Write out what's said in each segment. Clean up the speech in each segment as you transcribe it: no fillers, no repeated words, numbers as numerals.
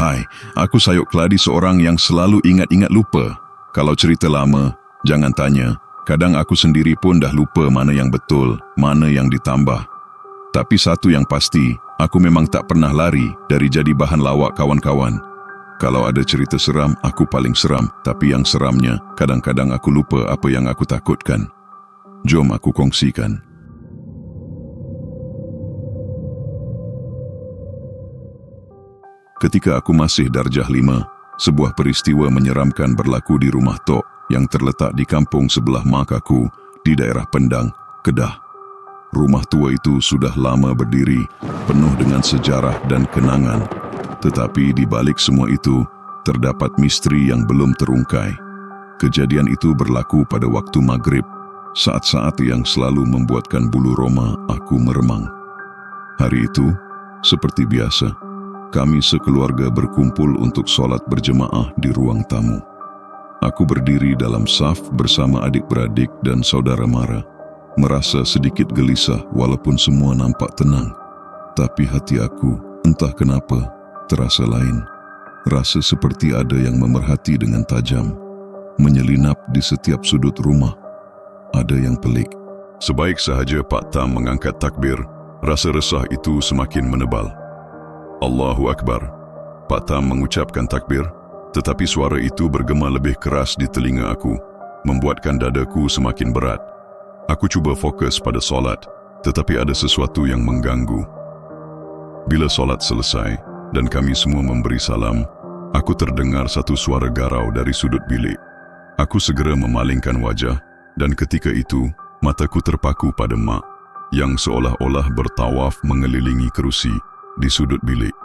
Hai, aku Sayuk Keladi, seorang yang selalu ingat-ingat lupa. Kalau cerita lama, jangan tanya. Kadang aku sendiri pun dah lupa mana yang betul, mana yang ditambah. Tapi satu yang pasti, aku memang tak pernah lari dari jadi bahan lawak kawan-kawan. Kalau ada cerita seram, aku paling seram. Tapi yang seramnya, kadang-kadang aku lupa apa yang aku takutkan. Jom aku kongsikan. Ketika aku masih darjah 5, sebuah peristiwa menyeramkan berlaku di rumah Tok yang terletak di kampung sebelah mak aku di daerah Pendang, Kedah. Rumah tua itu sudah lama berdiri, penuh dengan sejarah dan kenangan. Tetapi di balik semua itu, terdapat misteri yang belum terungkai. Kejadian itu berlaku pada waktu maghrib, saat-saat yang selalu membuatkan bulu roma aku meremang. Hari itu, seperti biasa, kami sekeluarga berkumpul untuk solat berjemaah di ruang tamu. Aku berdiri dalam saf bersama adik-beradik dan saudara mara, merasa sedikit gelisah walaupun semua nampak tenang. Tapi hati aku, entah kenapa, terasa lain. Rasa seperti ada yang memerhati dengan tajam, menyelinap di setiap sudut rumah. Ada yang pelik. Sebaik sahaja Pak Tam mengangkat takbir, rasa resah itu semakin menebal. Allahu Akbar. Pak Tam mengucapkan takbir, tetapi suara itu bergema lebih keras di telinga aku, membuatkan dadaku semakin berat. Aku cuba fokus pada solat, tetapi ada sesuatu yang mengganggu. Bila solat selesai dan kami semua memberi salam, aku terdengar satu suara garau dari sudut bilik. Aku segera memalingkan wajah, dan ketika itu, mataku terpaku pada mak, yang seolah-olah bertawaf mengelilingi kerusi di sudut bilik.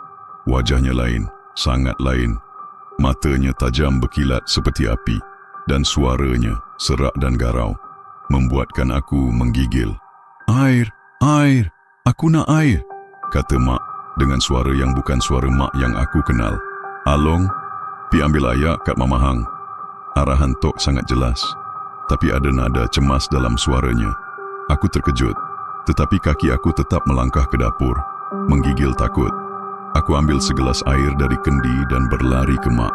Wajahnya lain, sangat lain. Matanya tajam berkilat seperti api, dan suaranya serak dan garau, membuatkan aku menggigil. Air, air, aku nak air, kata mak dengan suara yang bukan suara mak yang aku kenal. Along, pi ambil ayak kat mamahang. Arahan Tok sangat jelas, tapi ada nada cemas dalam suaranya. Aku terkejut, tetapi kaki aku tetap melangkah ke dapur, menggigil takut. Aku ambil segelas air dari kendi dan berlari ke mak.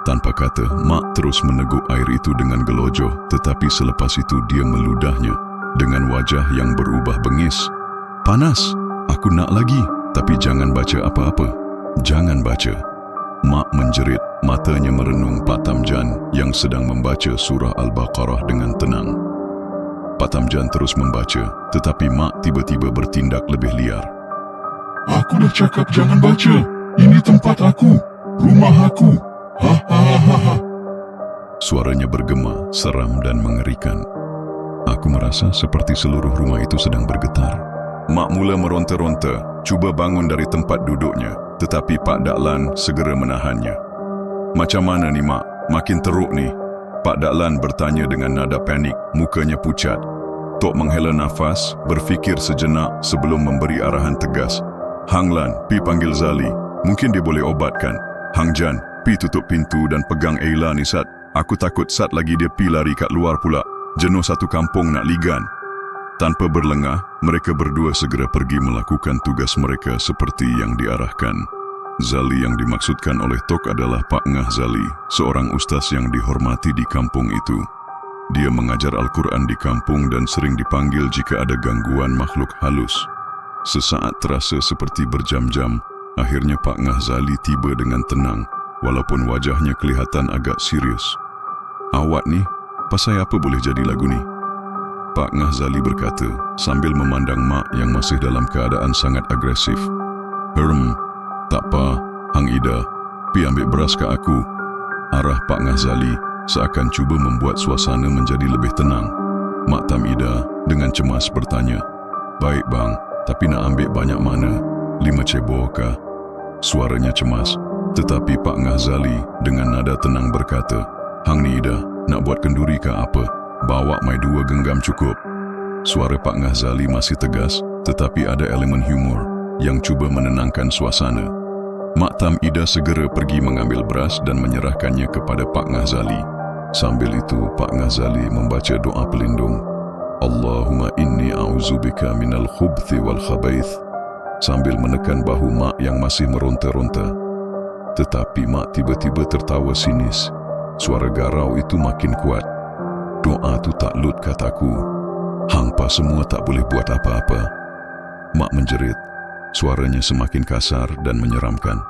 Tanpa kata, mak terus meneguk air itu dengan gelojoh, tetapi selepas itu dia meludahnya dengan wajah yang berubah bengis. Panas, aku nak lagi, tapi jangan baca apa-apa. Jangan baca. Mak menjerit, matanya merenung Pak Tamjan yang sedang membaca surah Al-Baqarah dengan tenang. Pak Tamjan terus membaca, tetapi mak tiba-tiba bertindak lebih liar. Aku dah cakap jangan baca. Ini tempat aku, rumah aku. Ha ha ha ha. Suaranya bergema, seram dan mengerikan. Aku merasa seperti seluruh rumah itu sedang bergetar. Mak mula meronta-ronta, cuba bangun dari tempat duduknya, tetapi Pak Daklan segera menahannya. Macam mana ni mak? Makin teruk ni. Pak Daklan bertanya dengan nada panik, mukanya pucat. Tok menghela nafas, berfikir sejenak sebelum memberi arahan tegas. Hang Lan, pi panggil Zali. Mungkin dia boleh obatkan. Hang Jan, pi tutup pintu dan pegang Eila ni Sat. Aku takut Sat lagi dia pi lari kat luar pula. Jenuh satu kampung nak ligan. Tanpa berlengah, mereka berdua segera pergi melakukan tugas mereka seperti yang diarahkan. Zali yang dimaksudkan oleh Tok adalah Pak Ngah Zali, seorang ustaz yang dihormati di kampung itu. Dia mengajar Al-Quran di kampung dan sering dipanggil jika ada gangguan makhluk halus. Sesaat terasa seperti berjam-jam, akhirnya Pak Ngah Zali tiba dengan tenang, walaupun wajahnya kelihatan agak serius. Awak ni, pasal apa boleh jadi lagu ni? Pak Ngah Zali berkata, sambil memandang mak yang masih dalam keadaan sangat agresif. Tak apa, Hang Ida, pi ambil beras ke aku. Arah Pak Ngah Zali seakan cuba membuat suasana menjadi lebih tenang. Mak Tam Ida dengan cemas bertanya, baik bang, tapi nak ambil banyak mana? 5 cebor kah? Suaranya cemas, tetapi Pak Ngah Zali dengan nada tenang berkata, Hang ni Ida, nak buat kenduri ke apa? Bawa mai 2 genggam cukup. Suara Pak Ngah Zali masih tegas, tetapi ada elemen humor yang cuba menenangkan suasana. Mak Tam Ida segera pergi mengambil beras dan menyerahkannya kepada Pak Ngah Zali. Sambil itu Pak Ngah Zali membaca doa pelindung. Allahumma inni a'udzubika minal khubthi wal khabaith, sambil menekan bahu mak yang masih meronta-ronta. Tetapi Mak tiba-tiba tertawa sinis. Suara garau itu makin kuat. Doa tu tak lut, kataku. Hangpa semua tak boleh buat apa-apa. Mak menjerit. Suaranya semakin kasar dan menyeramkan.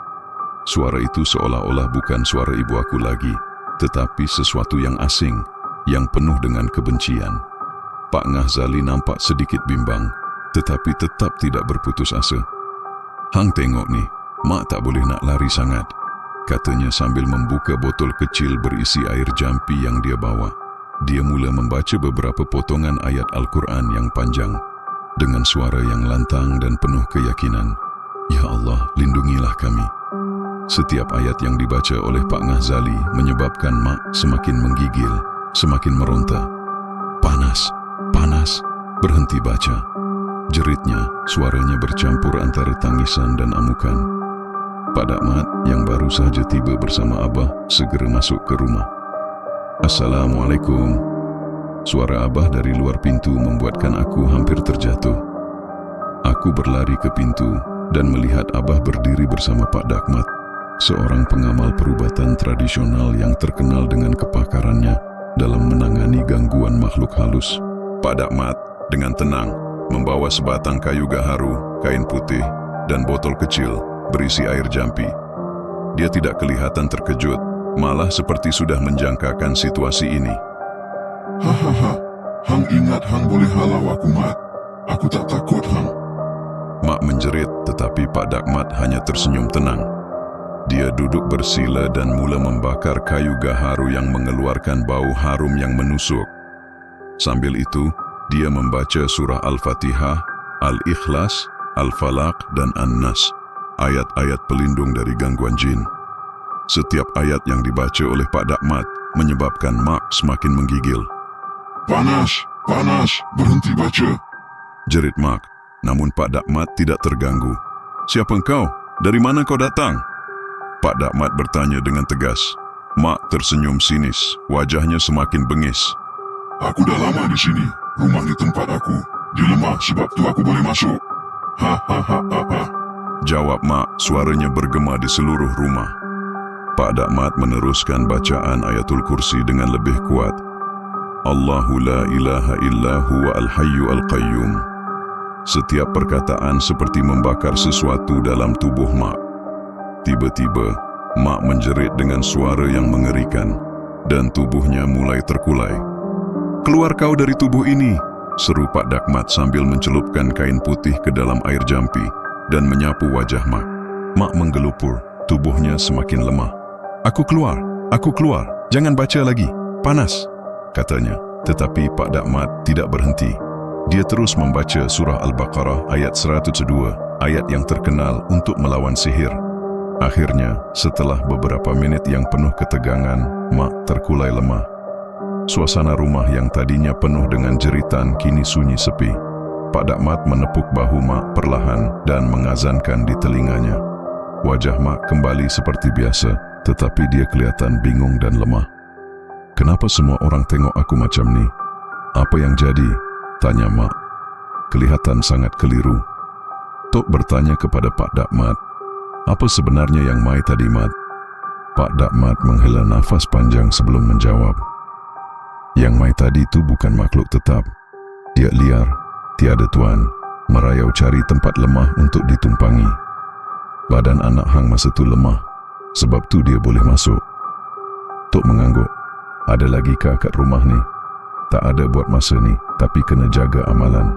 Suara itu seolah-olah bukan suara ibu aku lagi, tetapi sesuatu yang asing, yang penuh dengan kebencian. Pak Ghazali nampak sedikit bimbang, tetapi tetap tidak berputus asa. Hang tengok ni, Mak tak boleh nak lari sangat, katanya sambil membuka botol kecil berisi air jampi yang dia bawa. Dia mula membaca beberapa potongan ayat Al-Quran yang panjang, dengan suara yang lantang dan penuh keyakinan. Ya Allah, lindungilah kami. Setiap ayat yang dibaca oleh Pak Ghazali menyebabkan Mak semakin menggigil, semakin meronta. Panas, panas, berhenti baca. Jeritnya, suaranya bercampur antara tangisan dan amukan. Pak Dakmat yang baru sahaja tiba bersama Abah segera masuk ke rumah. Assalamualaikum. Suara Abah dari luar pintu membuatkan aku hampir terjatuh. Aku berlari ke pintu dan melihat Abah berdiri bersama Pak Dakmat, seorang pengamal perubatan tradisional yang terkenal dengan kepakarannya dalam menangani gangguan makhluk halus. Pak Dakmat dengan tenang membawa sebatang kayu gaharu, kain putih, dan botol kecil berisi air jampi. Dia tidak kelihatan terkejut, malah seperti sudah menjangkakan situasi ini. Hahaha, Hang ingat Hang boleh halau aku, Mat. Aku tak takut, Hang. Mak menjerit, tetapi Pak Dakmat hanya tersenyum tenang. Dia duduk bersila dan mula membakar kayu gaharu yang mengeluarkan bau harum yang menusuk. Sambil itu, dia membaca surah Al-Fatihah, Al-Ikhlas, Al-Falaq, dan An-Nas, ayat-ayat pelindung dari gangguan jin. Setiap ayat yang dibaca oleh Pak Dakmat menyebabkan Mak semakin menggigil. Panas, panas, berhenti baca, jerit Mak, namun Pak Dakmat tidak terganggu. Siapa engkau? Dari mana kau datang? Pak Dakmat bertanya dengan tegas. Mak tersenyum sinis, wajahnya semakin bengis. Aku dah lama di sini. Rumah ni tempat aku. Dia lemah sebab tu aku boleh masuk. Hahaha. Jawab Mak, suaranya bergema di seluruh rumah. Pak Dakmat meneruskan bacaan Ayatul Kursi dengan lebih kuat. Allahu la ilaha illa huwa al-hayyu al-qayyum. Setiap perkataan seperti membakar sesuatu dalam tubuh Mak. Tiba-tiba, Mak menjerit dengan suara yang mengerikan, dan tubuhnya mulai terkulai. Keluar kau dari tubuh ini, seru Pak Dakmat sambil mencelupkan kain putih ke dalam air jampi dan menyapu wajah Mak. Mak menggelupur, tubuhnya semakin lemah. Aku keluar, jangan baca lagi, panas, katanya. Tetapi Pak Dakmat tidak berhenti. Dia terus membaca surah Al-Baqarah ayat 102, ayat yang terkenal untuk melawan sihir. Akhirnya, setelah beberapa menit yang penuh ketegangan, Mak terkulai lemah. Suasana rumah yang tadinya penuh dengan jeritan kini sunyi sepi. Pak Dakmat menepuk bahu Mak perlahan dan mengazankan di telinganya. Wajah Mak kembali seperti biasa, tetapi dia kelihatan bingung dan lemah. Kenapa semua orang tengok aku macam ni? Apa yang jadi? Tanya Mak. Kelihatan sangat keliru. Tok bertanya kepada Pak Dakmat, apa sebenarnya yang mai tadi, Mat? Pak Dakmat menghela nafas panjang sebelum menjawab. Yang mai tadi itu bukan makhluk tetap. Dia liar, tiada tuan, merayau cari tempat lemah untuk ditumpangi. Badan anak Hang masa tu lemah, sebab tu dia boleh masuk. Tok mengangguk. Ada lagi kah kat rumah ni? Tak ada buat masa ni, tapi kena jaga amalan.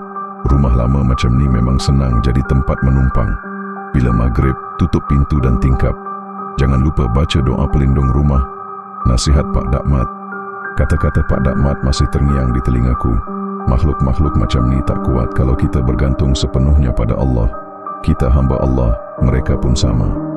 Rumah lama macam ni memang senang jadi tempat menumpang. Bila maghrib, tutup pintu dan tingkap. Jangan lupa baca doa pelindung rumah. Nasihat Pak Dakmat. Kata-kata Pak Dakmat masih terngiang di telingaku. Makhluk-makhluk macam ni tak kuat kalau kita bergantung sepenuhnya pada Allah. Kita hamba Allah, mereka pun sama.